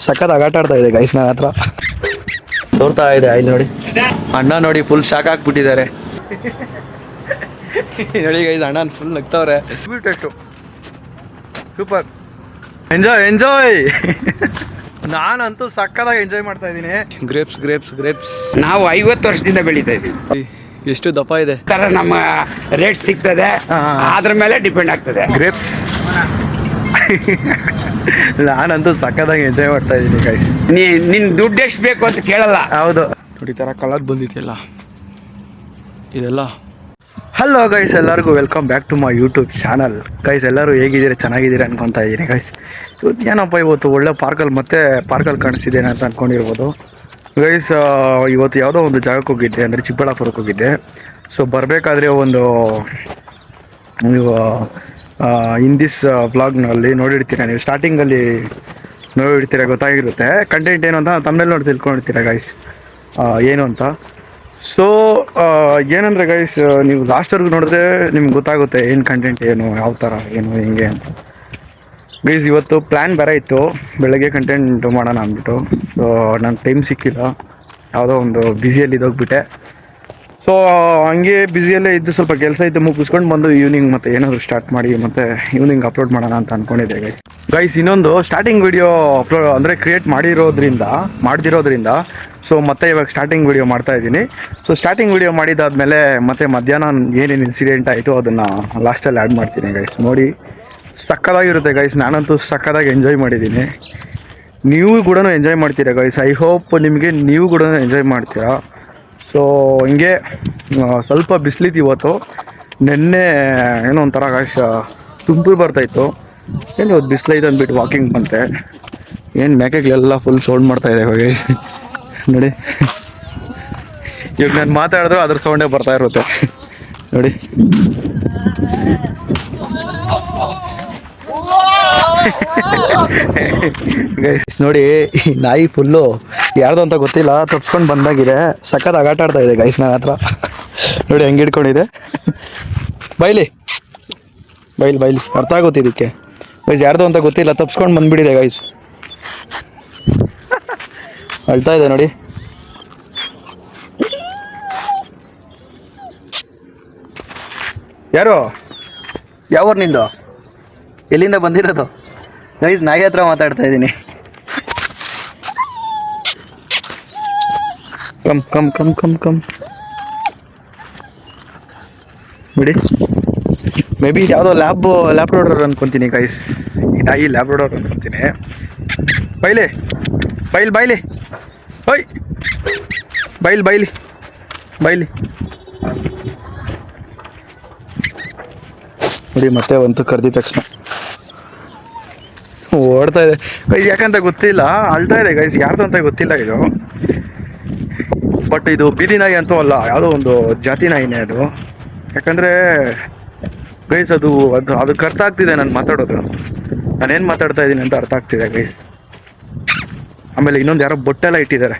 ಸಖತ್ ಆಟ ಆಡ್ತಾ ಇದೆ ಗೈಸ್ ನನ್ನ ಹತ್ರ. ಸೋರ್ತಾ ಇದೆ ಇಲ್ಲಿ ನೋಡಿ. ಅಣ್ಣ ನೋಡಿ ಫುಲ್ ಶಾಕ್ ಆಗ್ಬಿಟ್ಟಿದ್ದಾರೆ. ನೋಡಿ ಗೈಸ್ ಅಣ್ಣ ಫುಲ್ ನಗ್ತವ್ರೆ. Taste super, enjoy enjoy. ನಾನಂತೂ ಸಕ್ಕದಾಗಿ ಎಂಜಾಯ್ ಮಾಡ್ತಾ ಇದ್ದೀನಿ. ಗ್ರೇಪ್ಸ್ ಗ್ರೇಪ್ಸ್ ಗ್ರೇಪ್ಸ್ ನಾವು 50 ವರ್ಷದಿಂದ ಬೆಳೀತಾ ಇದ್ದೀವಿ. ಎಷ್ಟು ದಪ್ಪ ಇದೆ ತರ ನಮ್ಮ ರೇಟ್ ಸಿಗ್ತದೆ, ಅದ್ರ ಮೇಲೆ ಡಿಪೆಂಡ್ ಆಗ್ತದೆ ಗ್ರೇಪ್ಸ್. ನಾನಂತೂ ಸಕ್ಕದಾಗಿ ಎಂಜಾಯ್ ಮಾಡ್ತಾ ಇದ್ದೀನಿ ಗೈಸ್. ನಿನ್ ದುಡ್ಡು ಎಷ್ಟು ಬೇಕು ಅಂತ ಕೇಳಲ್ಲ. ಹೌದು ನೋಡಿ, ಈ ಥರ ಕಲರ್ ಬಂದಿದೆಯಲ್ಲ ಇದೆಲ್ಲ. ಹಲೋ ಗೈಸ್, ಎಲ್ಲರಿಗೂ welcome back to my YouTube channel. Guys ಎಲ್ಲರೂ ಹೇಗಿದ್ದೀರಾ, ಚೆನ್ನಾಗಿದ್ದೀರಾ ಅನ್ಕೊತಾ ಇದ್ದೀನಿ ಗೈಸ್. ಏನಪ್ಪ ಇವತ್ತು ಒಳ್ಳೆ ಪಾರ್ಕಲ್ಲಿ ಕಾಣಿಸ್ತಿದ್ದೇನೆ ಅಂತ ಅಂದ್ಕೊಂಡಿರ್ಬೋದು ಗೈಸ್. ಇವತ್ತು ಯಾವುದೋ ಒಂದು ಜಾಗಕ್ಕೆ ಹೋಗಿದ್ದೆ, ಅಂದರೆ ಚಿಕ್ಕಬಳ್ಳಾಪುರಕ್ಕೆ ಹೋಗಿದ್ದೆ. ಸೊ ಬರಬೇಕಾದ್ರೆ ಒಂದು ನೀವು ಇನ್ ದಿಸ್ ವ್ಲಾಗ್ನಲ್ಲಿ ನೋಡಿರ್ತೀರ, ನೀವು ಸ್ಟಾರ್ಟಿಂಗಲ್ಲಿ ನೋಡಿರ್ತೀರ, ಗೊತ್ತಾಗಿರುತ್ತೆ ಕಂಟೆಂಟ್ ಏನು ಅಂತ. ತಮ್ಮಲ್ಲಿ ನೋಡಿ ತಿಳ್ಕೊಂಡಿರ್ತೀರ ಗೈಸ್ ಏನು ಅಂತ. ಸೊ ಏನಂದರೆ ಗೈಸ್, ನೀವು ಲಾಸ್ಟ್ವರೆಗೂ ನೋಡಿದ್ರೆ ನಿಮ್ಗೆ ಗೊತ್ತಾಗುತ್ತೆ ಏನು ಕಂಟೆಂಟ್, ಏನು ಯಾವ ಥರ ಏನು ಹಿಂಗೆ ಅಂತ. ಗೈಸ್ ಇವತ್ತು ಪ್ಲ್ಯಾನ್ ಬೇರೆ ಇತ್ತು, ಬೆಳಗ್ಗೆ ಕಂಟೆಂಟ್ ಮಾಡೋಣ ಅಂದ್ಬಿಟ್ಟು. ಸೊ ನಂಗೆ ಟೈಮ್ ಸಿಕ್ಕಿಲ್ಲ, ಯಾವುದೋ ಒಂದು ಬ್ಯುಸಿಯಲ್ಲಿ ಇದ್ದೋಗ್ಬಿಟ್ಟೆ. ಸೊ ಹಂಗೆ ಬ್ಯುಸಿಯಲ್ಲೇ ಇದ್ದು ಸ್ವಲ್ಪ ಕೆಲಸ ಇದ್ದು ಮುಗಿಸ್ಕೊಂಡು ಬಂದು ಈವ್ನಿಂಗ್ ಮತ್ತೆ ಏನಾದರೂ ಸ್ಟಾರ್ಟ್ ಮಾಡಿ ಮತ್ತು ಈವ್ನಿಂಗ್ ಅಪ್ಲೋಡ್ ಮಾಡೋಣ ಅಂತ ಅಂದ್ಕೊಂಡಿದ್ದೆ ಗೈಸ್. ಇನ್ನೊಂದು ಸ್ಟಾರ್ಟಿಂಗ್ ವಿಡಿಯೋ ಅಪ್ಲೋಡ್ ಅಂದರೆ ಕ್ರಿಯೇಟ್ ಮಾಡ್ದಿರೋದ್ರಿಂದ ಸೊ ಮತ್ತೆ ಇವಾಗ ಸ್ಟಾರ್ಟಿಂಗ್ ವಿಡಿಯೋ ಮಾಡ್ತಾಯಿದ್ದೀನಿ. ಸೊ ಸ್ಟಾರ್ಟಿಂಗ್ ವಿಡಿಯೋ ಮಾಡಿದಾದಮೇಲೆ ಮತ್ತೆ ಮಧ್ಯಾಹ್ನ ಏನೇನು ಇನ್ಸಿಡೆಂಟ್ ಆಯಿತು ಅದನ್ನು ಲಾಸ್ಟಲ್ಲಿ ಆ್ಯಡ್ ಮಾಡ್ತೀನಿ ಗೈಸ್. ನೋಡಿ ಸಕ್ಕದಾಗಿರುತ್ತೆ ಗೈಸ್. ನಾನಂತೂ ಸಕ್ಕದಾಗಿ ಎಂಜಾಯ್ ಮಾಡಿದ್ದೀನಿ, ನೀವು ಕೂಡ ಎಂಜಾಯ್ ಮಾಡ್ತೀರಾ ಗೈಸ್. ಐ ಹೋಪ್ ನೀವು ಕೂಡ ಎಂಜಾಯ್ ಮಾಡ್ತೀರಾ. ಸೊ ಹಿಂಗೆ ಸ್ವಲ್ಪ ಬಿಸಿಲಿತ್ತು ಇವತ್ತು. ನೆನ್ನೆ ಏನೋ ಒಂಥರ ಗೈಸ್ ತುಂಪು ಬರ್ತಾಯಿತ್ತು. ಏನು ಇವತ್ತು ಬಿಸಿಲೈತೆ ಅಂದ್ಬಿಟ್ಟು ವಾಕಿಂಗ್ ಬಂತೆ. ಏನು ಮೇಕೆಗಳೆಲ್ಲ ಫುಲ್ ಸೌಂಡ್ ಮಾಡ್ತಾಯಿದೆ ಗೈಸ್ ನೋಡಿ. ಇವಾಗ ನಾನು ಮಾತಾಡಿದ್ರು ಅದ್ರ ಸೌಂಡೇ ಬರ್ತಾ ಇರುತ್ತೆ ನೋಡಿ. ಗೈಸ್ ನೋಡಿ, ನಾಯಿ ಫುಲ್ಲು ಯಾರ್ದು ಅಂತ ಗೊತ್ತಿಲ್ಲ ತಪ್ಸ್ಕೊಂಡು ಬಂದಾಗಿದೆ. ಸಖತ್ ಆಟ ಆಡ್ತಾ ಇದೆ ಗೈಸ್ ನನ್ನ ಹತ್ರ. ನೋಡಿ ಹೆಂಗೆ ಹಿಡ್ಕೊಂಡಿದೆ. ಬೈಲಿ ಅರ್ಥ ಆಗುತ್ತೆ ಇದಕ್ಕೆ ಗೈಸ್. ಯಾರ್ದು ಅಂತ ಗೊತ್ತಿಲ್ಲ ತಪ್ಸ್ಕೊಂಡು ಬಂದ್ಬಿಟ್ಟಿದೆ ಗೈಸ್. ಅಳ್ತಾ ಇದೆ ನೋಡಿ. ಯಾರು, ಯಾವೂರು ನಿಂದು, ಎಲ್ಲಿಂದ ಬಂದಿರೋದು ಗೈಸ್? ನಾಯಿ ಹತ್ರ ಮಾತಾಡ್ತಾ ಇದ್ದೀನಿ. ಕಮ್ ಬಿಡಿ. ಮೇ ಬಿ ಯಾವುದೋ ಲ್ಯಾಬ್ರೋಡರ್ ಅನ್ಕೊತೀನಿ ಗೈಸ್. ಈ ನಾಯಿ ಲ್ಯಾಬ್ರೋಡರ್ ಅನ್ಕೊತೀನಿ. ಬೈಲಿ ಓಯ್ ಬೈಲಿ ನೋಡಿ. ಮತ್ತೆ ಒಂದು ಕರೆದಿದ ತಕ್ಷಣ ಓಡ್ತಾ ಇದೆ ಗೈಸ್. ಯಾಕಂತ ಗೊತ್ತಿಲ್ಲ, ಅಳ್ತಾ ಇದೆ ಗೈಸ್. ಯಾರ್ದು ಅಂತ ಗೊತ್ತಿಲ್ಲ ಇದು. ಬಟ್ ಇದು ಬೀದಿ ನಾಯಿ ಅಂತೂ ಅಲ್ಲ, ಯಾವುದೋ ಒಂದು ಜಾತಿ ನಾಯಿನೇ ಅದು. ಯಾಕಂದರೆ ಗೈಸ್ ಅದಕ್ಕೆ ಅರ್ಥ ಆಗ್ತಿದೆ ನಾನು ಮಾತಾಡೋದು, ನಾನೇನು ಮಾತಾಡ್ತಾ ಇದ್ದೀನಿ ಅಂತ ಅರ್ಥ ಆಗ್ತಿದೆ ಗೈಸ್. ಆಮೇಲೆ ಇನ್ನೊಂದು ಯಾರೋ ಬೊಟ್ಟೆಲ್ಲ ಇಟ್ಟಿದ್ದಾರೆ.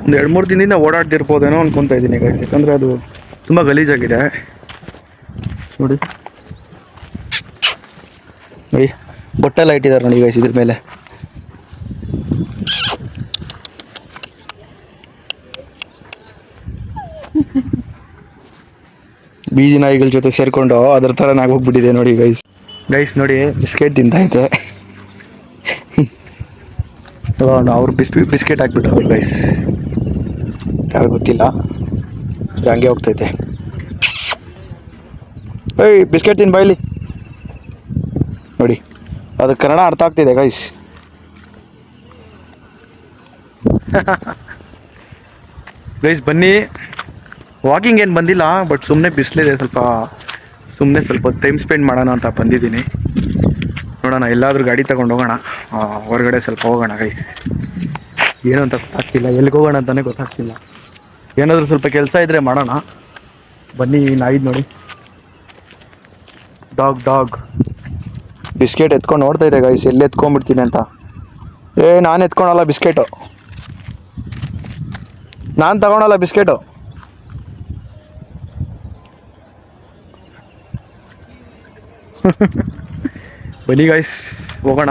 ಒಂದು 2-3 ದಿನದಿಂದ ಓಡಾಡ್ತಿರ್ಬೋದೇನೋ ಅನ್ಕೊತಾ ಇದ್ದೀನಿ ಗೈಸ್. ಯಾಕಂದರೆ ಅದು ತುಂಬ ಗಲೀಜಾಗಿದೆ ನೋಡಿ. ಬೊಟ್ಟೆಲ್ಲ ಇಟ್ಟಿದ್ದಾರೆ ನೋಡಿ ಗೈಸ್ ಇದ್ರ ಮೇಲೆ. ಬೀದಿ ನಾಯಿಗಳ ಜೊತೆ ಸೇರಿಕೊಂಡು ಅದ್ರ ಥರ ಹೋಗ್ಬಿಟ್ಟಿದೆ ನೋಡಿ ಗೈಸ್ ನೋಡಿ. ಬಿಸ್ಕೆಟ್ ತಿಂತೈತೆ. ಅವ್ರು ಬಿಸ್ಕೆಟ್ ಹಾಕ್ಬಿಟ್ಟವ್ರು ಗೈಸ್, ಯಾರು ಗೊತ್ತಿಲ್ಲ. ಹಂಗೆ ಹೋಗ್ತೈತೆ. ಏಯ್ ಬಿಸ್ಕೆಟ್ ತಿನ್ ಬಾಯ್ಲಿ ನೋಡಿ. ಅದು ಕನ್ನಡ ಅರ್ಥ ಆಗ್ತಿದೆ ಗೈಸ್. ಗೈಸ್ ಬನ್ನಿ, ವಾಕಿಂಗ್ ಏನು ಬಂದಿಲ್ಲ, ಬಟ್ ಸುಮ್ಮನೆ ಬಿಸಿಲಿದೆ ಸ್ವಲ್ಪ ಟೈಮ್ ಸ್ಪೆಂಡ್ ಮಾಡೋಣ ಅಂತ ಬಂದಿದ್ದೀನಿ. ನೋಡೋಣ ಎಲ್ಲಾದರೂ ಗಾಡಿ ತಗೊಂಡು ಹೋಗೋಣ, ಹೊರಗಡೆ ಸ್ವಲ್ಪ ಹೋಗೋಣ ಗೈಸ್. ಏನು ಅಂತ ಗೊತ್ತಾಗ್ತಿಲ್ಲ, ಎಲ್ಲಿಗೆ ಹೋಗೋಣ ಅಂತಲೇ ಗೊತ್ತಾಗ್ತಿಲ್ಲ. ಏನಾದರೂ ಸ್ವಲ್ಪ ಕೆಲಸ ಇದ್ದರೆ ಮಾಡೋಣ. ಬನ್ನಿ. ನಾಯಿದ್ ನೋಡಿ, ಡಾಗ್ ಬಿಸ್ಕೆಟ್ ಎತ್ಕೊಂಡು ನೋಡ್ತಾ ಇದೆ ಗೈಸ್, ಎಲ್ಲಿ ಎತ್ಕೊಂಡ್ಬಿಡ್ತೀನಿ ಅಂತ. ನಾನು ಎತ್ಕೊಳಲ್ಲ ಬಿಸ್ಕೆಟು, ನಾನು ತಗೊಳಲ್ಲ ಬಿಸ್ಕೆಟು. ಬನ್ನಿ ಗೈಸ್ ಹೋಗೋಣ.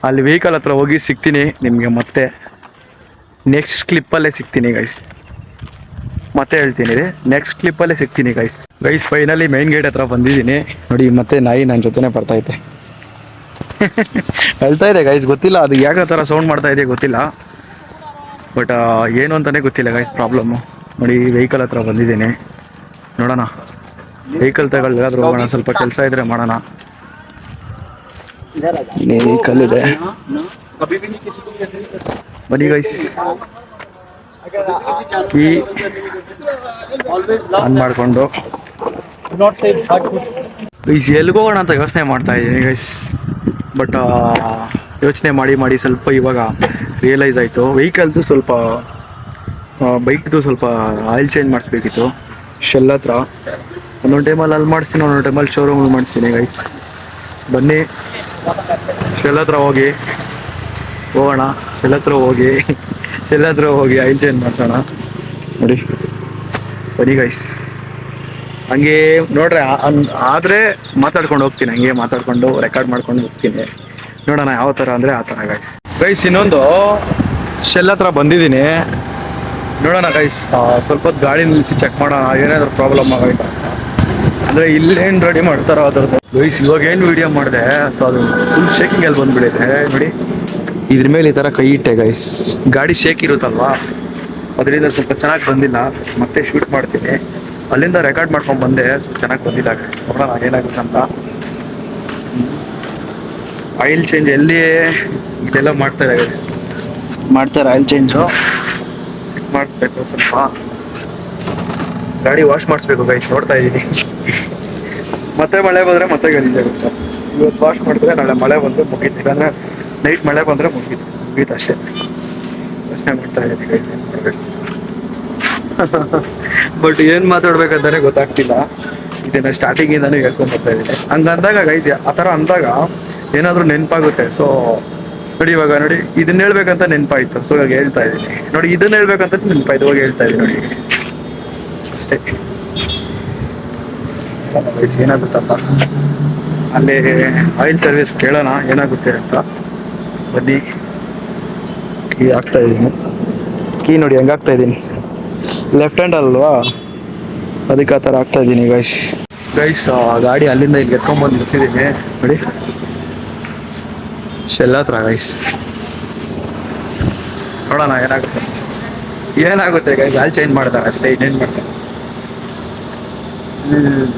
ಅಲ್ಲಿ ವೆಹಿಕಲ್ ಹತ್ರ ಹೋಗಿ ಸಿಗ್ತೀನಿ ನಿಮಗೆ ಮತ್ತೆ ನೆಕ್ಸ್ಟ್ ಕ್ಲಿಪ್ಪಲ್ಲೇ ಸಿಗ್ತೀನಿ ಗೈಸ್. ಮತ್ತೆ ಹೇಳ್ತೀನಿ ನೆಕ್ಸ್ಟ್ ಕ್ಲಿಪ್ಪಲ್ಲೇ ಸಿಗ್ತೀನಿ guys. Guys finally main gate ಹತ್ರ ಬಂದಿದ್ದೀನಿ ನೋಡಿ. ಮತ್ತೆ ನಾಯಿ ನನ್ನ ಜೊತೆನೇ ಬರ್ತೈತೆ. ಹೇಳ್ತಾ ಇದೆ ಗೈಸ್, ಗೊತ್ತಿಲ್ಲ ಅದು ಯಾಕೆ ಥರ ಸೌಂಡ್ ಮಾಡ್ತಾ ಇದೆ ಗೊತ್ತಿಲ್ಲ. ಬಟ್ ಏನು ಅಂತಲೇ ಗೊತ್ತಿಲ್ಲ ಗೈಸ್ ಪ್ರಾಬ್ಲಮ್ಮು. ನೋಡಿ ವೆಹಿಕಲ್ ಹತ್ರ ಬಂದಿದ್ದೀನಿ, ನೋಡೋಣ ವೆಹಿಕಲ್ ತಗೊಳ್ಳಾದ್ರೂ ಹೋಗೋಣ. ಸ್ವಲ್ಪ ಕೆಲಸ ಇದ್ರೆ ಮಾಡೋಣ. ವೆಹಿಕಲ್ ಇದೆ, ಬನ್ನಿ ಗೈಸ್. ಕೀ ಆನ್ ಮಾಡಿಕೊಂಡು ಗೈಸ್ ಎಲ್ಲಿಗೆ ಹೋಗೋಣ ಅಂತ ಯೋಚನೆ ಮಾಡ್ತಾ ಇದ್ದೀನಿ ಗೈಸ್. ಬಟ್ ಯೋಚನೆ ಮಾಡಿ ಸ್ವಲ್ಪ ಇವಾಗ ರಿಯಲೈಸ್ ಆಯಿತು, ವೆಹಿಕಲ್ದು ಸ್ವಲ್ಪ ಬೈಕ್ದು ಸ್ವಲ್ಪ ಆಯಿಲ್ ಚೇಂಜ್ ಮಾಡಿಸ್ಬೇಕಿತ್ತು ಶೆಲ್ ಹತ್ರ. ಒಂದೊಂದು ಟೈಮಲ್ಲಿ ಅಲ್ಲಿ ಮಾಡಿಸ್ತೀನಿ, ಒಂದೊಂದು ಟೈಮಲ್ಲಿ ಶೋರೂಮಲ್ಲಿ ಮಾಡಿಸ್ತೀನಿ ಗೈಸ್. ಬನ್ನಿ ಶೆಲ್ ಹತ್ರ ಹೋಗೋಣ. ಶೆಲ್ ಹತ್ರ ಹೋಗಿ ಆಯಿಲ್ ಚೇಂಜ್ ಮಾಡ್ಸೋಣ. ನೋಡಿ ಬನ್ನಿ ಗೈಸ್. ಹಂಗೆ ನೋಡ್ರಿ ಆದರೆ ಮಾತಾಡ್ಕೊಂಡು ಹೋಗ್ತೀನಿ, ಹಂಗೆ ಮಾತಾಡ್ಕೊಂಡು ರೆಕಾರ್ಡ್ ಮಾಡ್ಕೊಂಡು ಹೋಗ್ತೀನಿ. ನೋಡೋಣ ಯಾವ ಥರ ಅಂದರೆ ಆ ಥರ ಗೈಸ್. ಇನ್ನೊಂದು ಶೆಲ್ ಹತ್ರ ಬಂದಿದ್ದೀನಿ, ನೋಡೋಣ ಗೈಸ್. ಸ್ವಲ್ಪ ಹೊತ್ತು ಗಾಡಿ ನಿಲ್ಲಿಸಿ ಚೆಕ್ ಮಾಡೋಣ ಏನಾದರೂ ಪ್ರಾಬ್ಲಮ್ ಆಗೋಯ್ತಾ ಅಂತ. ಅಂದರೆ ಇಲ್ಲೇನು ರೆಡಿ ಮಾಡ್ತಾರೋ ಅದ್ರದ್ದು ಗೈಸ್. ಇವಾಗ ಏನು ವೀಡಿಯೋ ಮಾಡಿದೆ ಸೊ ಅದು ಫುಲ್ ಶೇಕಿಂಗಲ್ಲಿ ಬಂದುಬಿಟ್ಟಿದೆ ನೋಡಿ. ಇದ್ರ ಮೇಲೆ ಈ ಥರ ಕೈ ಇಟ್ಟೆ ಗೈಸ್, ಗಾಡಿ ಶೇಕ್ ಇರುತ್ತಲ್ವಾ ಅದರಿಂದ ಸ್ವಲ್ಪ ಚೆನ್ನಾಗಿ ಬಂದಿಲ್ಲ. ಮತ್ತೆ ಶೂಟ್ ಮಾಡ್ತೀನಿ, ಅಲ್ಲಿಂದ ರೆಕಾರ್ಡ್ ಮಾಡ್ಕೊಂಡು ಬಂದೆ, ಸ್ವಲ್ಪ ಚೆನ್ನಾಗಿ ಬಂದಿಲ್ಲ ಗೈಸ್. ನೋಡೋಣ ಏನಾಗುತ್ತೆ ಅಂತ. ಆಯಿಲ್ ಚೇಂಜ್ ಎಲ್ಲಿ ಇದೆಲ್ಲ ಮಾಡ್ತಾರೆ ಆಯಿಲ್ ಚೇಂಜು ಚೆಕ್ ಮಾಡಿಸ್ಬೇಕು. ಸ್ವಲ್ಪ ಗಾಡಿ ವಾಶ್ ಮಾಡಿಸ್ಬೇಕು ಗೈಸ್. ನೋಡ್ತಾ ಇದ್ದೀನಿ ಮತ್ತೆ ಮಳೆ ಬಂದರೆ ಮತ್ತೆ ಗಲೀಜಾಗುತ್ತೆ. ಇವತ್ತು ವಾಶ್ ಮಾಡಿದ್ರೆ ನಾಳೆ ಮಳೆ ಬಂದರೆ ಮುಗೀತು, ಇಲ್ಲಾಂದ್ರೆ ನೈಟ್ ಮಳೆ ಬಂದರೆ ಮುಗೀತು ಅಷ್ಟೇ. ಯೋಚನೆ ಮಾಡ್ತಾ ಇದ್ದೀನಿ ಗೈಸ್ ಏನು ಮಾಡಬೇಕು. ಬಟ್ ಏನು ಮಾತಾಡ್ಬೇಕಂತಾನೆ ಗೊತ್ತಾಗ್ತಿಲ್ಲ. ಇದನ್ನು ಸ್ಟಾರ್ಟಿಂಗಿಂದಾನು ಹೇಳ್ಕೊಂಡು ಬರ್ತಾ ಇದ್ದೀನಿ. ಹಂಗಂದಾಗ ಗೈಸ್ ಆ ಥರ ಅಂದಾಗ ಏನಾದರೂ ನೆನಪಾಗುತ್ತೆ. ಸೊ ನೋಡಿ ಇವಾಗ ನೋಡಿ ಇದನ್ನ ಹೇಳ್ಬೇಕಂತ ನೆನಪಾಯ್ತು, ಸೊ ಇವಾಗ ಹೇಳ್ತಾ ಇದ್ದೀನಿ ನೋಡಿ. ಇದನ್ನ ಹೇಳ್ಬೇಕಂತ ನೆನಪಾಯ್ತು, ಇವಾಗ ಹೇಳ್ತಾ ಇದ್ದೀನಿ ನೋಡಿ ಅಷ್ಟೇ. ಏನಾಗುತ್ತಪ್ಪ ಅಲ್ಲಿ ಆಯಿಲ್ ಸರ್ವಿಸ್ ಕೇಳೋಣ ಏನಾಗುತ್ತೆ ಅಂತ. ಬನ್ನಿ ಕೀ ಹಾಕ್ತಾ ಇದ್ದೀನಿ. ಕೀ ನೋಡಿ ಹೆಂಗೆ ಹಾಕ್ತಾ ಇದ್ದೀನಿ, ಲೆಫ್ಟ್ ಹ್ಯಾಂಡ್ ಅಲ್ವಾ ಅದಕ್ಕೆ ಆ ಥರ ಹಾಕ್ತಾ ಇದ್ದೀನಿ ಗೈಸ್. ಗಾಡಿ ಅಲ್ಲಿಂದ ಇಲ್ಲಿ ಎತ್ಕೊಂಡ್ಬಂದು ನಿಲ್ಸಿದ್ದೀನಿ ನೋಡಿ ಶೆಲ್ ಹತ್ರ ಗೈಸ್. ನೋಡೋಣ ಏನಾಗುತ್ತೆ ಗೈಸ್. ಆಯಿಲ್ ಚೇಂಜ್ ಮಾಡ್ತಾರೆ ಅಷ್ಟೇ, ಇನ್ನೇನು ಮಾಡ್ತಾರೆ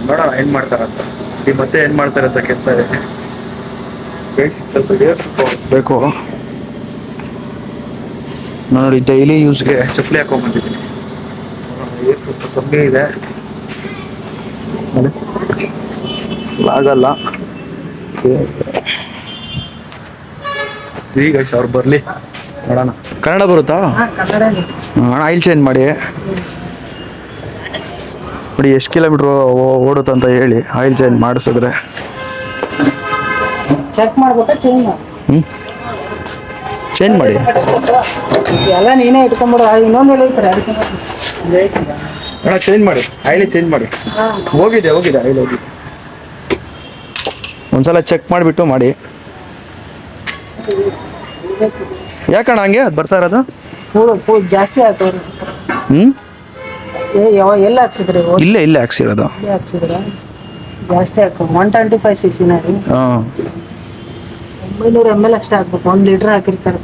ನೋಡೋಣ ಏನು ಮಾಡ್ತಾರಂತ. ಈ ಮತ್ತೆ ಏನು ಮಾಡ್ತಾರೆ ಅಂತ ಕೇಳ್ತಾ ಇದ್ದೀನಿ. ಸ್ವಲ್ಪ ಬೇಕು ನೋಡಿ. ಡೈಲಿ ಯೂಸ್ಗೆ ಚಪ್ಪಲಿ ಹಾಕೊಂಡ್ಬಂದಿದ್ದೀನಿ, ಏರ್ ಸ್ವಲ್ಪ ಕಮ್ಮಿ ಇದೆ ಆಗಲ್ಲ. ಈಗ ಅವ್ರು ಬರಲಿ ನೋಡೋಣ. ಕನ್ನಡ ಬರುತ್ತಾ? ಆಯಿಲ್ ಚೇಂಜ್ ಮಾಡಿ ನೋಡಿ ಎಷ್ಟು ಕಿಲೋಮೀಟ್ರ್ ಓಡುತ್ತಂತ ಹೇಳಿ. ಆಯಿಲ್ ಚೇಂಜ್ ಮಾಡಿಸಿದ್ರೆ ಚೆಕ್ ಮಾಡ್ಬೇಕಾ ಚೇಂಜ್ ಮಾಡಿ? ಚೇಂಜ್ ಮಾಡಿ ಎಲ್ಲ ನೀನೇ ಇಟ್ಕೊಂಡ್ಬಿಡು. ಇನ್ನೊಂದು ಐತಾರೆ ಅಣ್ಣ ಚೇಂಜ್ ಮಾಡಿ, ಆಯಿಲ್ ಚೇಂಜ್ ಮಾಡಿ. ಹೋಗಿದೆ ಆಯಿಲ್ ಹೋಗಿದೆ. ಒಂದ್ಸಲ ಚೆಕ್ ಮಾಡಿಬಿಟ್ಟು ಮಾಡಿ. ಯಾಕಣ್ಣ ಹಂಗೆ ಅದು ಬರ್ತಾ ಇರೋದು? ಫುಲ್ ಜಾಸ್ತಿ ಆಗ್ತವ್ರಿ. ಎಲ್ಲ ಹಾಕ್ಸಿದ್ರಿ? ಇಲ್ಲೇ ಹಾಕ್ಸಿರೋದು. ಹಾಕ್ಸಿದ್ರೆ ಜಾಸ್ತಿ ಹಾಕ 125cc ರೀ. 900 ml ಅಷ್ಟೇ ಹಾಕ್ಬೇಕು. 1 ಲೀಟರ್ ಹಾಕಿರ್ತಾರೆ.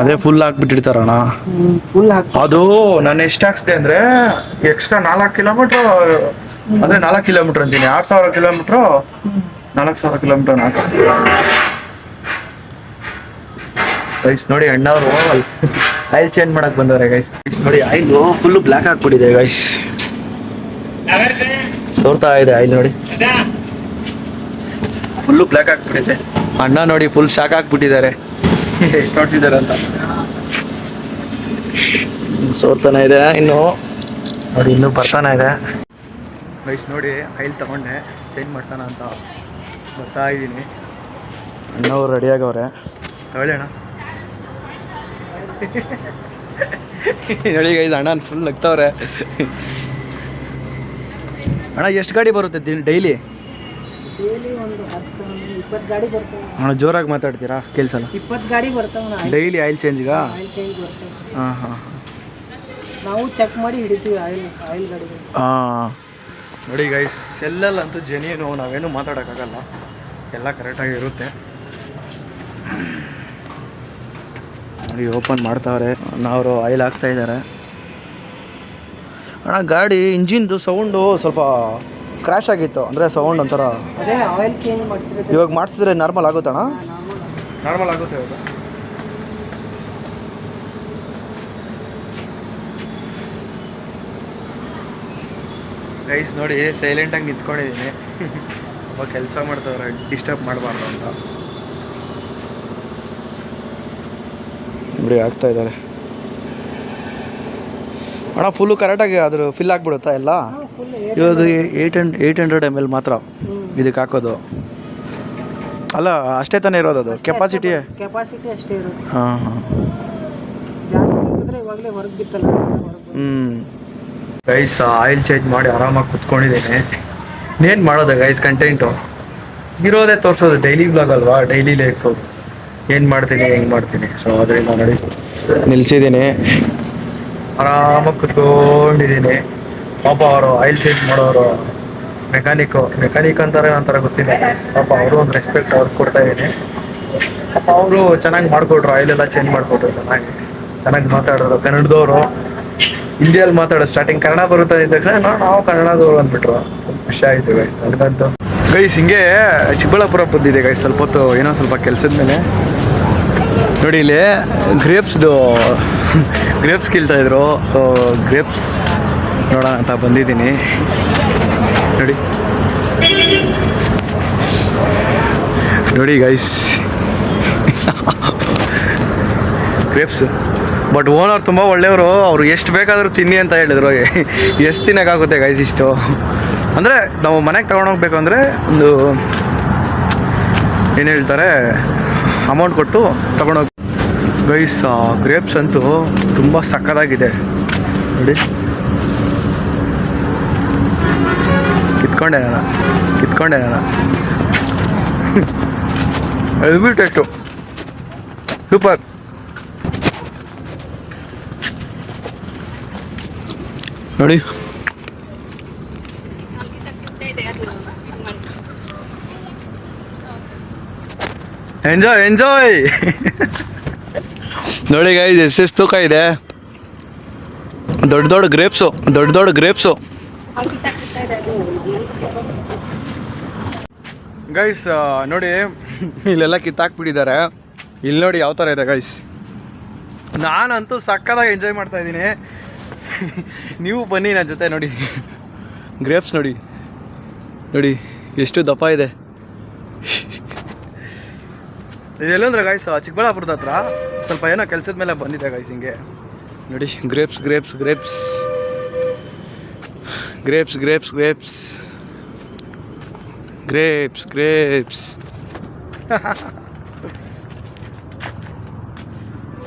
ಅದೇ ಫುಲ್ ಹಾಕ್ಬಿಟ್ಟಿರ್ತಾರಣ್ಣ. ಫುಲ್ ಹಾಕಿ ಅದು ನಾನು ಎಷ್ಟು ಹಾಕ್ಸಿದೆ ಅಂದರೆ ಎಕ್ಸ್ಟ್ರಾ 4 ಕಿಲೋಮೀಟ್ರ್ ಅಂದರೆ 4 ಕಿಲೋಮೀಟ್ರ್ ಅಂತೀನಿ, 6000 ಕಿಲೋಮೀಟ್ರು 4000 ಕಿಲೋಮೀಟ್ರ್ ಹಾಕ್ಸಿದೆ ಗೈಸ್. ನೋಡಿ ಅಣ್ಣವರು ಆಯಿಲ್ ಚೇಂಜ್ ಮಾಡಕ್ ಬಂದವ್ರೆ ಗೈಸ್. ನೋಡಿ ಆಯಿಲ್ ಫುಲ್ ಬ್ಲ್ಯಾಕ್ ಆಗ್ಬಿಟ್ಟಿದೆ ಗೈಸ್, ಸೋರ್ತಾ ಇದೆ ಆಯಿಲ್ ನೋಡಿ, ಫುಲ್ಲು ಬ್ಲ್ಯಾಕ್ ಆಗ್ಬಿಟ್ಟಿದೆ. ಅಣ್ಣ ನೋಡಿ ಫುಲ್ ಶಾಕ್ ಆಗ್ಬಿಟ್ಟಿದ್ದಾರೆ ಎಷ್ಟು ನೋಡ್ಸಿದ್ದಾರೆ ಅಂತ. ಸೋರ್ತಾನೆ ಇದೆ ಇನ್ನು ನೋಡಿ, ಇನ್ನೂ ಬರ್ತಾನೆ ಇದೆ ಗೈಸ್. ನೋಡಿ ಆಯಿಲ್ ತಗೊಂಡೆ ಚೇಂಜ್ ಮಾಡ್ಸೋಣ ಅಂತ ಬರ್ತಾ ಇದ್ದೀನಿ. ಅಣ್ಣವ್ರು ರೆಡಿಯಾಗವ್ರೆ, ತಗೊಳ್ಳಿ ಅಣ್ಣ. ನೋಡಿ ಗೈಸ್ ಅಣ್ಣ ಫುಲ್ ನಗ್ತವ್ರೆ. ಅಣ್ಣ ಎಷ್ಟು ಗಾಡಿ ಬರುತ್ತೆ ಡೈಲಿ? ಡೈಲಿ ಒಂದು 10 20 ಗಾಡಿ ಬರ್ತಾವೆ. ಅಣ್ಣ ಜೋರಾಗಿ ಮಾತಾಡ್ತೀರಾ ಕೇಳಿಸಲ್ಲ. 20 ಗಾಡಿ ಬರ್ತಾವೆ. ಡೈಲಿ ಆಯಿಲ್ ಚೇಂಜ್ಗಾ? ಆಯಿಲ್ ಚೇಂಜ್ ಬರ್ತವೆ. ಹಾಂ ಹಾಂ ನಾವು ಚೆಕ್ ಮಾಡಿ ಹಿಡಿತೀವಿ ಆಯಿಲ್ ಗಾಡಿಗಳು. ಹಾಂ ನೋಡಿ ಗೈಸ್, ಸೆಲ್ಲಲ್ಲಂತೂ ಜೆನ್ಯೂನು, ನಾವೇನು ಮಾತಾಡೋಕ್ಕಾಗಲ್ಲ, ಎಲ್ಲ ಕರೆಕ್ಟಾಗಿ ಇರುತ್ತೆ. ನೋಡಿ ಓಪನ್ ಮಾಡ್ತಾವ್ರೆ, ಅವರು ಆಯಿಲ್ ಹಾಕ್ತಾ ಇದ್ದಾರೆ. ಅಣ್ಣ ಗಾಡಿ ಇಂಜಿನ್ದು ಸೌಂಡು ಸ್ವಲ್ಪ ಕ್ರ್ಯಾಶ್ ಆಗಿತ್ತು, ಅಂದರೆ ಸೌಂಡ್ ಒಂಥರ. ಅದೇ ಆಯಿಲ್ ಚೇಂಜ್ ಮಾಡ್ತಿರೋದು. ಇವಾಗ ಮಾಡಿಸಿದ್ರೆ ನಾರ್ಮಲ್ ಆಗುತ್ತಣ್ಣ? ನಾರ್ಮಲ್. ನಾರ್ಮಲ್ ಆಗುತ್ತೆ ಇವಾಗ. ಗೈಸ್ ನೋಡಿ, ಸೈಲೆಂಟಾಗಿ ನಿಂತ್ಕೊಂಡಿದ್ದೀನಿ. ಒಬ್ಬ ಕೆಲಸ ಮಾಡ್ತವ್ರೆ, ಡಿಸ್ಟರ್ಬ್ ಮಾಡಬಾರ್ದು ಅಂತ. ನೋಡಿ ಆಗ್ತಾ ಇದ್ದಾರೆ ಅಣ್ಣ. ಫುಲ್ಲು ಕರೆಕ್ಟಾಗಿ ಅದ್ರ ಫಿಲ್ ಆಗಿಬಿಡುತ್ತಾ ಎಲ್ಲ? ಇವಾಗ 800 ml ಮಾತ್ರ ಇದಕ್ಕೆ ಹಾಕೋದು ಅಲ್ಲ? ಅಷ್ಟೇ ತಾನೇ ಇರೋದು ಅದು ಕೆಪಾಸಿಟಿ ಅಷ್ಟೇ ಇರೋದು. ಹಾಂ ಹಾಂ. ಜಾಸ್ತಿ ಹಾಕಿದ್ರೆ ಇವಾಗಲೇ ಹೊರಗೆ ಬಿತ್ತಲ್ಲ. ಗೈಸ್ ಆಯಿಲ್ ಚೇಂಜ್ ಮಾಡಿ ಆರಾಮಾಗಿ ಕುತ್ಕೊಂಡಿದ್ದೀನಿ. ಇನ್ನೇನು ಮಾಡೋದು ಗೈಸ್, ಕಂಟೆಂಟು ಇರೋದೇ ತೋರಿಸೋದು. ಡೈಲಿ ಬ್ಲಾಗ್ ಅಲ್ವಾ, ಡೈಲಿ ಲೈಫು, ಏನು ಮಾಡ್ತೀನಿ ಹೆಂಗೆ ಮಾಡ್ತೀನಿ. ಸೊ ಅದರಿಂದ ನೋಡಿ ನಿಲ್ಲಿಸಿದ್ದೀನಿ, ಆರಾಮಾಗಿ ಕುತ್ಕೊಂಡಿದ್ದೀನಿ. ಪಾಪ ಅವರು ಆಯಿಲ್ ಚೇಂಜ್ ಮಾಡೋರು ಮೆಕ್ಯಾನಿಕ್ ಅಂತಾರೆ ಗೊತ್ತಿಲ್ಲ. ಪಾಪ ಅವರು ಒಂದು ರೆಸ್ಪೆಕ್ಟ್ ಅವ್ರಿಗೆ ಕೊಡ್ತಾ ಇದ್ದೀನಿ. ಪಾಪ ಅವರು ಚೆನ್ನಾಗಿ ಮಾಡಿಕೊಟ್ರು, ಆಯಿಲೆಲ್ಲ ಚೇಂಜ್ ಮಾಡಿಕೊಟ್ರು, ಚೆನ್ನಾಗಿ ಮಾತಾಡಿದ್ರು. ಕನ್ನಡದವರು ಹಿಂದಿಯಲ್ಲಿ ಮಾತಾಡೋ ಸ್ಟಾರ್ಟಿಂಗ್ ಕನ್ನಡ ಬರುತ್ತೆ ಅಂದ ತಕ್ಷಣ ನಾವು ಕನ್ನಡದವರು ಅಂದ್ಬಿಟ್ರು. ಖುಷಿ ಆಯಿತು ಗೈಸ್ ನನಗಂತೂ. ಗೈಸ್ ಹಿಂಗೆ ಚಿಕ್ಕಬಳ್ಳಾಪುರ ಬಂದಿದೆ ಗೈಸ್ ಸ್ವಲ್ಪ ಹೊತ್ತು, ಏನೋ ಸ್ವಲ್ಪ ಕೆಲಸದ ಮೇಲೆ. ನೋಡಿ ಇಲ್ಲಿ ಗ್ರೇಪ್ಸ್ ಕೀಳ್ತಾಯಿದ್ರು. ಸೊ ಗ್ರೇಪ್ಸ್ ನೋಡೋಣ ಅಂತ ಬಂದಿದ್ದೀನಿ. ನೋಡಿ ಗೈಸ್ ಗ್ರೇಪ್ಸ್. ಬಟ್ ಓನರ್ ತುಂಬ ಒಳ್ಳೆಯವರು, ಅವರು ಎಷ್ಟು ಬೇಕಾದರೂ ತಿನ್ನಿ ಅಂತ ಹೇಳಿದ್ರು. ಎಷ್ಟು ತಿನ್ನೋಕ್ಕಾಗುತ್ತೆ ಗೈಸ್ ಇಷ್ಟು? ಅಂದರೆ ನಾವು ಮನೆಗೆ ತೊಗೊಂಡೋಗ್ಬೇಕು ಅಂದರೆ ಒಂದು ಏನು ಹೇಳ್ತಾರೆ, ಅಮೌಂಟ್ ಕೊಟ್ಟು ತೊಗೊಂಡೋಗಿ. ಗೈಸ್ ಗ್ರೇಪ್ಸ್ ಅಂತೂ ತುಂಬ ಸಕ್ಕತ್ತಾಗಿದೆ ನೋಡಿ. ಕಿತ್ಕೊಂಡೆ ನಾನು ಹೆವಿ ಟೇಸ್ಟು, ಸೂಪರ್. ನೋಡಿ ಎಂಜಾಯ್ ನೋಡಿ ಗೈಸ್, ಎಷ್ಟೆಷ್ಟು ತೂಕ ಇದೆ. ದೊಡ್ಡ ಗ್ರೇಪ್ಸು ಗೈಸ್. ನೋಡಿ ಇಲ್ಲೆಲ್ಲ ಕಿತ್ತಾಕ್ಬಿಟ್ಟಿದ್ದಾರೆ. ಇಲ್ಲಿ ನೋಡಿ ಯಾವ ಥರ ಇದೆ ಗೈಸ್. ನಾನಂತೂ ಸಕ್ಕತ್ತಾಗಿ ಎಂಜಾಯ್ ಮಾಡ್ತಾಯಿದ್ದೀನಿ. ನೀವು ಬನ್ನಿ ನನ್ನ ಜೊತೆ. ನೋಡಿ ಗ್ರೇಪ್ಸ್ ನೋಡಿ ಎಷ್ಟು ದಪ್ಪ ಇದೆ. ಇದೆಲ್ಲಂದ್ರೆ ಗೈಸ್ ಚಿಕ್ಕಬಳ್ಳಾಪುರದ ಹತ್ರ ಸ್ವಲ್ಪ ಏನೋ ಕೆಲಸದ ಮೇಲೆ ಬಂದಿದೆ ಗೈಸ್. ಹಿಂಗೆ ನೋಡಿ ಗ್ರೇಪ್ಸ್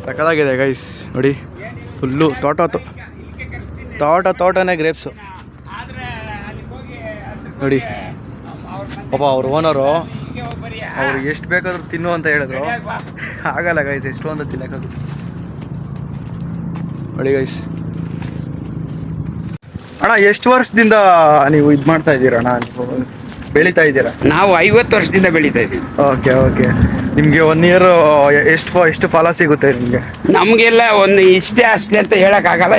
ಸಕ್ಕತ್ತಾಗಿದೆ ಗೈಸ್. ನೋಡಿ ಫುಲ್ಲು ತೋಟನೇ ಗ್ರೇಪ್ಸು ನೋಡಿ. ಪಾಪ ಅವ್ರ ಓನರು ಅವ್ರು ಎಷ್ಟು ಬೇಕಾದ್ರೂ ತಿನ್ನು ಅಂತ ಹೇಳಿದ್ರು. ಆಗಲ್ಲ ಗೈಸ್, ಎಷ್ಟು ಅಂತ ತಿನ್ನೋಕ್ಕಾಗುತ್ತೆ ನೋಡಿ ಗೈಸ್. ಅಣ್ಣ ಎಷ್ಟು ವರ್ಷದಿಂದ ನೀವು ಇದು ಮಾಡ್ತಾ ಇದ್ದೀರಾ ಅಣ್ಣ, ನೀವು ಬೆಳೀತಾ ಇದ್ದೀರಾ? ನಾವು 50 ವರ್ಷದಿಂದ ಬೆಳೀತಾ ಇದ್ದೀವಿ. ಓಕೆ. ನಿಮಗೆ 1 ಇಯರ್ ಎಷ್ಟು ಫಲ ಸಿಗುತ್ತೆ ನಿಮಗೆ? ನಮಗೆಲ್ಲ ಒಂದು ಅಷ್ಟೇ ಅಂತ ಹೇಳೋಕ್ಕಾಗಲ್ಲ.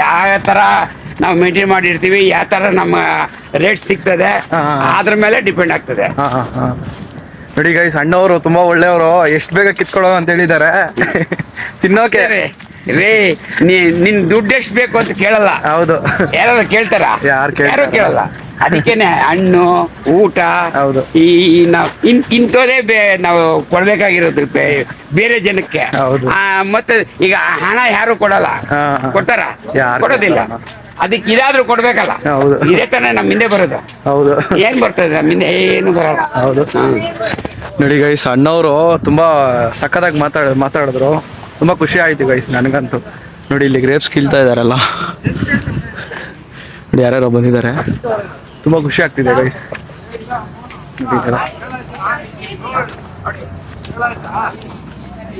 ಯಾವ ಥರ ನಾವು ಮೇಂಟೈನ್ ಮಾಡಿರ್ತೀವಿ, ಯಾವ ಥರ ನಮ್ಮ ರೇಟ್ ಸಿಗ್ತದೆ, ಅದ್ರ ಮೇಲೆ ಡಿಪೆಂಡ್ ಆಗ್ತದೆ. ಹಾಂ. ನೋಡಿ ಗೈಸ್, ಅಣ್ಣವರು ತುಂಬ ಒಳ್ಳೆಯವರು, ಎಷ್ಟು ಬೇಗ ಕಿತ್ಕೊಳ್ಳೋ ಅಂತ ಹೇಳಿದ್ದಾರೆ. ತಿನ್ನೋಕೆ ನಿನ್ ದುಡ್ಡು ಎಷ್ಟು ಬೇಕು ಅಂತ ಕೇಳಲ್ಲ. ಹೌದು, ಯಾರು ಕೇಳ್ತಾರ? ಯಾರು ಕೇಳಲ್ಲ. ಅದಕ್ಕೇನೆ ಹಣ್ಣು ಊಟ ಹೌದು ಈ ನಾವು ಇಂಥದೇ ನಾವು ಕೊಡ್ಬೇಕಾಗಿರೋದು ಬೇರೆ ಜನಕ್ಕೆ. ಮತ್ತೆ ಈಗ ಹಣ ಯಾರು ಕೊಡಲ್ಲ, ಕೊಟ್ಟಾರ? ಕೊಡೋದಿಲ್ಲ. ಅದಕ್ಕೆ ಇದಾದ್ರೂ ಕೊಡ್ಬೇಕಲ್ಲ, ಇದೇ ತಾನೇ ನಮ್ಮ ಹಿಂದೆ ಬರೋದು. ಹೌದು, ಏನ್ ಬರ್ತದೆ ನಮ್ಮ ಹಿಂದೆ? ಏನು ಬರಲ್ಲ. ಹೌದು. ನೋಡಿ ಗೈಸ್, ಅಣ್ಣವರು ತುಂಬಾ ಸಕ್ಕತ್ತಾಗಿ ಮಾತಾಡಿದ್ರು. ತುಂಬಾ ಖುಷಿ ಆಯ್ತು ಗೈಸ್ ನನಗಂತೂ. ನೋಡಿ ಇಲ್ಲಿ ಗ್ರೇಪ್ಸ್ ಕೀಳ್ತಾ ಇದಾರಲ್ಲ, ನೋಡಿ ಯಾರ್ಯಾರೋ ಬಂದಿದ್ದಾರೆ. ತುಂಬಾ ಖುಷಿ ಆಗ್ತಿದೆ ಗೈಸ್.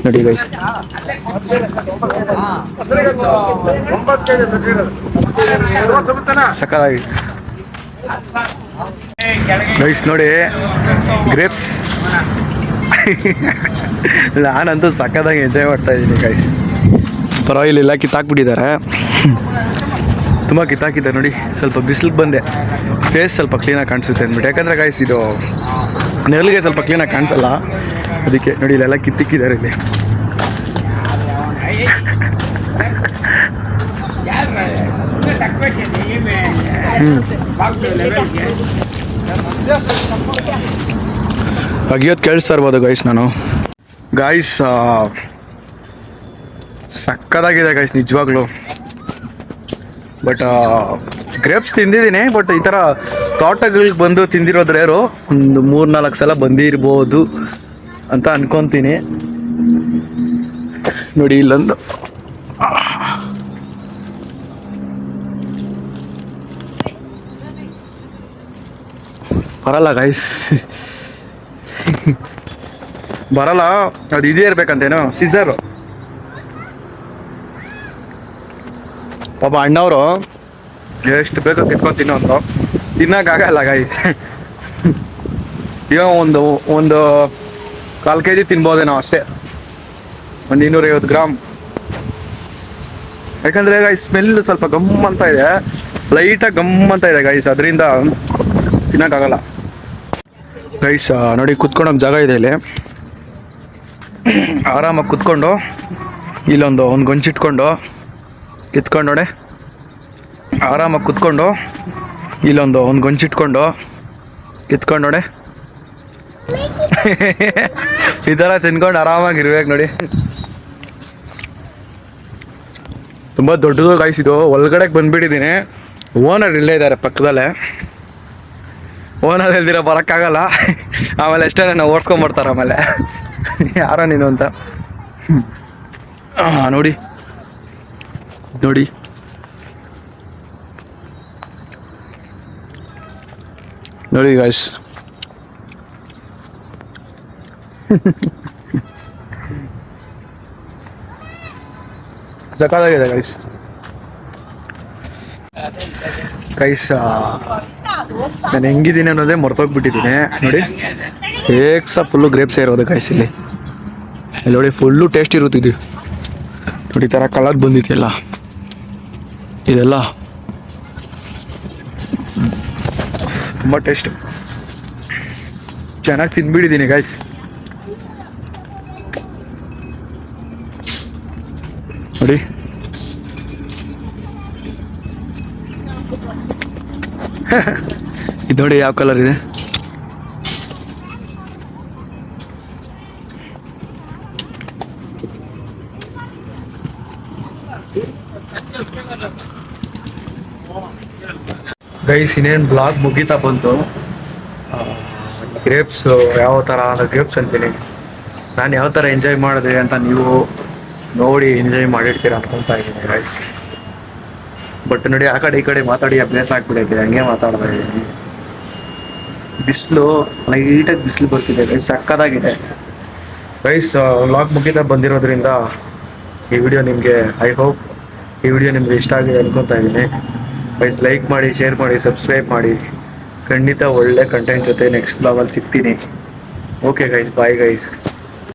ನೋಡಿ ಗೈಸ್, ಸಕ್ಕತ್ತಾಗಿ ಗೈಸ್ ನೋಡಿ ಗ್ರೇಪ್ಸ್. ನಾನಂತೂ ಸಕ್ಕತ್ತಾಗಿ ಎಂಜಾಯ್ ಮಾಡ್ತಾ ಇದ್ದೀನಿ ಗೈಸ್. ಪರವಾಗಿಲ್ಲ, ಕಿತ್ತಾಕ್ಬಿಟ್ಟಿದ್ದಾರೆ, ತುಂಬ ಕಿತ್ತಾಕಿದ್ದಾರೆ ನೋಡಿ. ಸ್ವಲ್ಪ ಬಿಸಿಲಿಗೆ ಬಂದೆ, ಫೇಸ್ ಸ್ವಲ್ಪ ಕ್ಲೀನಾಗಿ ಕಾಣಿಸುತ್ತೆ ಅಂದ್ಬಿಟ್ಟು. ಯಾಕಂದರೆ ಗೈಸ್ ಇದು ನೆರಳಿಗೆ ಸ್ವಲ್ಪ ಕ್ಲೀನಾಗಿ ಕಾಣಿಸಲ್ಲ, ಅದಕ್ಕೆ ನೋಡಿ ಇಲ್ಲೆಲ್ಲ ಕಿತ್ತಿಕ್ಕಿದ್ದಾರೆ ಇಲ್ಲಿ. ಅಗಿಯೋದು ಕೇಳಿಸ್ತಾ ಇರ್ಬೋದು ಗೈಸ್. ನಾನು ಗೈಸ್ ಸಕ್ಕತ್ತಾಗಿದೆ ಗೈಸ್ ನಿಜವಾಗ್ಲೂ. ಬಟ್ ಗ್ರೇಪ್ಸ್ ತಿಂದಿದ್ದೀನಿ, ಬಟ್ ಈ ಥರ ತೋಟಗಳಿಗೆ ಬಂದು ತಿಂದಿರೋದು ರೇರು. ಒಂದು 3-4 ಸಲ ಬಂದಿರ್ಬೋದು ಅಂತ ಅನ್ಕೊತೀನಿ. ನೋಡಿ ಇಲ್ಲೊಂದು ಬರಲ್ಲ ಗೈಸ್, ಬರಲ್ಲ. ಅದು ಇದೇ ಇರ್ಬೇಕಂತೇನೋ ಸೀಸರು. ಪಾಪ ಅಣ್ಣವರು ಎಷ್ಟು ಬೇಕೋ ಕಿತ್ಕೊಂಡು ತಿನ್ನೋದು, ತಿನ್ನೋಕ್ಕಾಗಲ್ಲ ಗೈಸ್. ಈಗ ಒಂದು 1/4 kg ತಿನ್ಬೋದೇನೋ ಅಷ್ಟೇ, ಒಂದು 250 ಗ್ರಾಮ್. ಯಾಕಂದರೆ ಗೈಸ್ ಸ್ಮೆಲ್ ಸ್ವಲ್ಪ ಗಮ್ ಅಂತ ಇದೆ, ಲೈಟಾಗಿ ಗಮ್ ಅಂತ ಇದೆ ಗೈಸ್, ಅದರಿಂದ ತಿನ್ನೋಕ್ಕಾಗಲ್ಲ ಗೈಸ್. ನೋಡಿ ಕುತ್ಕೊಂಡೋಗಿ ಜಾಗ ಇದೆ ಇಲ್ಲಿ, ಆರಾಮಾಗಿ ಕುತ್ಕೊಂಡು ಇಲ್ಲೊಂದು ಗೊಂಚಿಟ್ಕೊಂಡು ಕಿತ್ಕೊಂಡು ನೋಡಿ, ಆರಾಮಾಗಿ ಕುತ್ಕೊಂಡು ಇಲ್ಲೊಂದು ಗೊಂಚಿಟ್ಕೊಂಡು ಕಿತ್ಕೊಂಡು ನೋಡಿ, ಈ ಥರ ತಿನ್ಕೊಂಡು ಆರಾಮಾಗಿರ್ಬೇಕು ನೋಡಿ. ತುಂಬ ದೊಡ್ಡದು ಗೈಸ್ ಇದು. ಒಳಗಡೆಗೆ ಬಂದುಬಿಟ್ಟಿದ್ದೀನಿ. ಓನರ್ ಇಲ್ಲೇ ಇದ್ದಾರೆ ಪಕ್ಕದಲ್ಲೇ. ಓನರ್ ಇಲ್ದಿರ ಬರೋಕ್ಕಾಗಲ್ಲ, ಆಮೇಲೆ ಎಷ್ಟೇ ನಾವು ಓಡಿಸ್ಕೊಂಬರ್ತಾರೆ ಆಮೇಲೆ ಯಾರೋ ನೀನು ಅಂತ. ನೋಡಿ ನೋಡಿ ನೋಡಿ ಗೈಸ್, ಸಕ್ಕತ್ತಾಗಿದೆ ಗೈಸ್. ಗೈಸ್ ನಾನು ಹೆಂಗಿದ್ದೀನಿ ಅನ್ನೋದೇ ಮರ್ತೋಗ್ಬಿಟ್ಟಿದ್ದೀನಿ ನೋಡಿ. ಫುಲ್ಲು ಗ್ರೇಪ್ಸ್ ಇರೋದು ಗೈಸ್ ಇಲ್ಲಿ ನೋಡಿ, ಫುಲ್ಲು ಟೇಸ್ಟ್ ಇರುತ್ತಿದ್ದು ನೋಡಿ. ಈ ಥರ ಕಲರ್ ಬಂದಿದೆಯಲ್ಲ, ಇದೆಲ್ಲ ತುಂಬ ಟೇಸ್ಟ್. ಚೆನ್ನಾಗಿ ತಿಂದ್ಬಿಟ್ಟಿದ್ದೀನಿ ಗೈಸ್. ನೋಡಿ ಇದು ನೋಡಿ ಯಾವ ಕಲರ್ ಇದೆ. ಗೈಸ್ ಇನ್ನೇನು ಬ್ಲಾಗ್ ಮುಗೀತಾ ಬಂತು. ಗ್ರೇಪ್ಸ್ ಯಾವ ಥರ ಗ್ರೇಪ್ಸ್ ಅಂತೀನಿ ನಾನು ಯಾವ ಥರ ಎಂಜಾಯ್ ಮಾಡಿದೆ ಅಂತ ನೀವು ನೋಡಿ ಎಂಜಾಯ್ ಮಾಡಿರ್ತೀರ ಅನ್ಕೊತಾ ಇದ್ದೀನಿ ಗೈಸ್. ಬಟ್ ನೋಡಿ ಆ ಕಡೆ ಈ ಕಡೆ ಮಾತಾಡಿ ಅಭ್ಯಾಸ ಆಗ್ಬಿಡೈತೆ, ಹಂಗೆ ಮಾತಾಡ್ತಾ ಇದ್ದೀನಿ. ಬಿಸಿಲು ಲೈಟಾಗಿ ಬಿಸಿಲು ಬರ್ತಿದೆ ಗೈಸ್, ಸಕ್ಕತ್ತಾಗಿದೆ ಗೈಸ್. ವ್ಲಾಗ್ ಮುಗಿತಾ ಬಂದಿರೋದ್ರಿಂದ ಈ ವಿಡಿಯೋ ನಿಮಗೆ, ಐ ಹೋಪ್ ಈ ವಿಡಿಯೋ ನಿಮ್ಗೆ ಇಷ್ಟ ಆಗಿದೆ ಅನ್ಕೊತಾ ಇದ್ದೀನಿ ಗೈಸ್. ಲೈಕ್ ಮಾಡಿ, ಶೇರ್ ಮಾಡಿ, ಸಬ್ಸ್ಕ್ರೈಬ್ ಮಾಡಿ. ಖಂಡಿತ ಒಳ್ಳೆ ಕಂಟೆಂಟ್ ಜೊತೆ ನೆಕ್ಸ್ಟ್ ಬ್ಲಾಗಲ್ಲಿ ಸಿಗ್ತೀನಿ. Okay guys, bye guys.